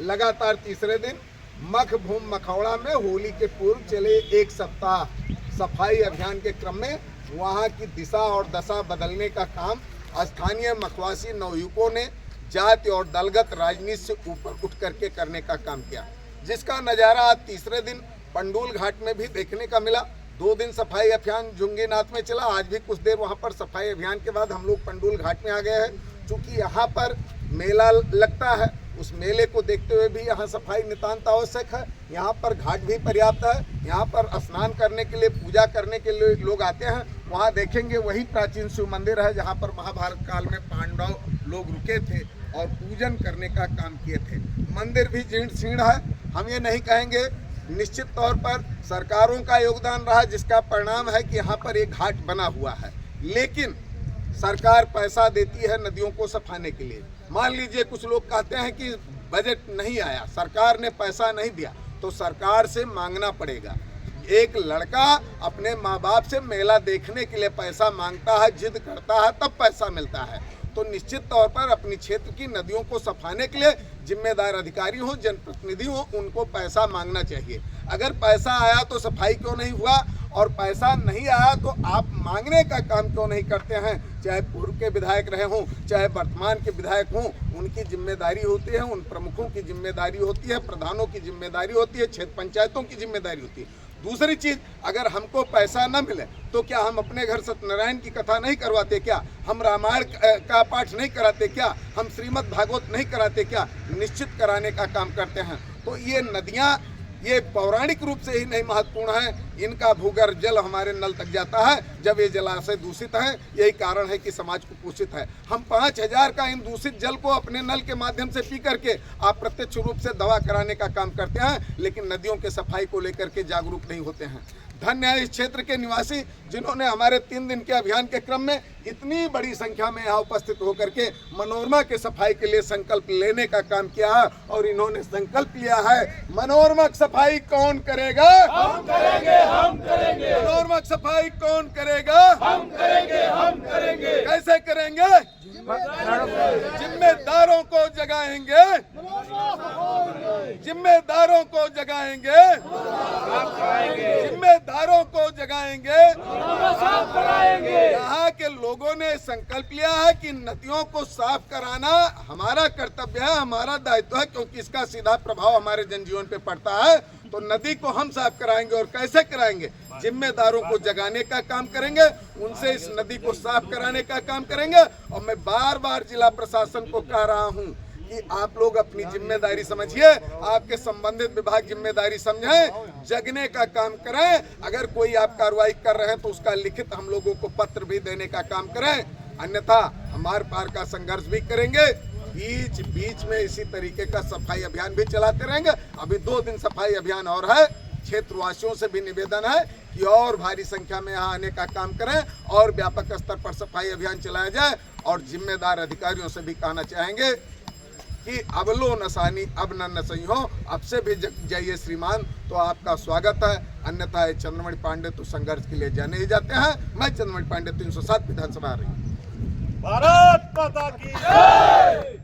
लगातार तीसरे दिन मखभूम मखौड़ा में होली के पूर्व चले एक सप्ताह सफाई अभियान के क्रम में वहां की दिशा और दशा बदलने का काम स्थानीय मखवासी नवयुवकों ने जाति और दलगत राजनीति से ऊपर उठ करके करने का काम किया, जिसका नज़ारा आज तीसरे दिन पंडूल घाट में भी देखने का मिला। 2 दिन सफाई अभियान झुंगीनाथ में चला। आज भी कुछ देर वहां पर सफाई अभियान के बाद हम लोग पंडूल घाट में आ गए हैं। चूँकि यहाँ पर मेला लगता है, उस मेले को देखते हुए भी यहाँ सफाई नितांत आवश्यक है। यहाँ पर घाट भी पर्याप्त है। यहाँ पर स्नान करने के लिए, पूजा करने के लिए लोग आते हैं। वहाँ देखेंगे वही प्राचीन शिव मंदिर है जहाँ पर महाभारत काल में पांडव लोग रुके थे और पूजन करने का काम किए थे। मंदिर भी जीर्ण शीर्ण है। हम ये नहीं कहेंगे, निश्चित तौर पर सरकारों का योगदान रहा, जिसका परिणाम है कि यहाँ पर एक घाट बना हुआ है। लेकिन सरकार पैसा देती है नदियों को सफाने के लिए। मान लीजिए कुछ लोग कहते हैं कि बजट नहीं आया, सरकार ने पैसा नहीं दिया, तो सरकार से मांगना पड़ेगा। एक लड़का अपने माँ बाप से मेला देखने के लिए पैसा मांगता है, जिद करता है, तब पैसा मिलता है। तो निश्चित तौर पर अपनी क्षेत्र की नदियों को सफाने के लिए जिम्मेदार अधिकारी हो, जनप्रतिनिधि हो, उनको पैसा मांगना चाहिए। अगर पैसा आया तो सफाई क्यों नहीं हुआ, और पैसा नहीं आया तो आप मांगने का काम क्यों नहीं करते हैं? चाहे पूर्व के विधायक रहे हों, चाहे वर्तमान के विधायक हों, उनकी जिम्मेदारी होती है, उन प्रमुखों की जिम्मेदारी होती है, प्रधानों की जिम्मेदारी होती है, क्षेत्र पंचायतों की जिम्मेदारी होती है। दूसरी चीज़, अगर हमको पैसा न मिले तो क्या हम अपने घर सत्यनारायण की कथा नहीं करवाते क्या? हम रामायण का पाठ नहीं कराते क्या? हम श्रीमद् भागवत नहीं कराते क्या? निश्चित कराने का काम करते हैं। तो ये नदियाँ ये पौराणिक रूप से ही नहीं महत्वपूर्ण है, इनका भूगर्भ जल हमारे नल तक जाता है। जब ये जलाशय दूषित हैं, यही कारण है कि समाज कुपोषित है। हम 5000 का इन दूषित जल को अपने नल के माध्यम से पी करके अप्रत्यक्ष रूप से दवा कराने का काम करते हैं, लेकिन नदियों के सफाई को लेकर के जागरूक नहीं होते हैं। धन्य है इस क्षेत्र के निवासी जिन्होंने हमारे 3 दिन के अभियान के क्रम में इतनी बड़ी संख्या में यहाँ उपस्थित होकर के मनोरमा के सफाई के लिए संकल्प लेने का काम किया है। और इन्होंने संकल्प लिया है, मनोरमा की सफाई कौन करेगा? हम करेंगे, हम करेंगे। मनोरमा की सफाई कौन करेगा? हम करेंगे, हम करेंगे। कैसे करेंगे? जिम्मेदारों को जगाएंगे, जिम्मेदारों को जगाएंगे, जिम्मेदारों को जगाएंगे, साफ कराएंगे। यहाँ के लोगों ने संकल्प लिया है कि नदियों को साफ कराना हमारा कर्तव्य है, हमारा दायित्व है, क्योंकि इसका सीधा प्रभाव हमारे जनजीवन पे पड़ता है। तो नदी को हम साफ कराएंगे। और कैसे कराएंगे? जिम्मेदारों को जगाने का काम करेंगे, उनसे इस नदी को साफ कराने का काम करेंगे। और मैं बार बार जिला प्रशासन को कह रहा हूँ कि आप लोग अपनी जिम्मेदारी समझिए, आपके संबंधित विभाग जिम्मेदारी समझें, जगने का काम करें। अगर कोई आप कार्रवाई कर रहे हैं तो उसका लिखित हम लोगों को पत्र भी देने का काम करें, अन्यथा हमारे पार का संघर्ष भी करेंगे। बीच बीच में इसी तरीके का सफाई अभियान भी चलाते रहेंगे। अभी 2 दिन सफाई अभियान और है। क्षेत्रवासियों से भी निवेदन है कि और भारी संख्या में यहाँ आने का काम करें और व्यापक स्तर पर सफाई अभियान चलाया जाए। और जिम्मेदार अधिकारियों से भी कहना चाहेंगे कि अब लो नसानी अब न नसई हो, अब से भी जाइए श्रीमान, तो आपका स्वागत है। अन्यथा चंद्रमणि पांडे तो संघर्ष के लिए जाने ही जाते हैं। मैं चंद्रमणि पांडे 307 विधानसभा रही। भारत माता की जय।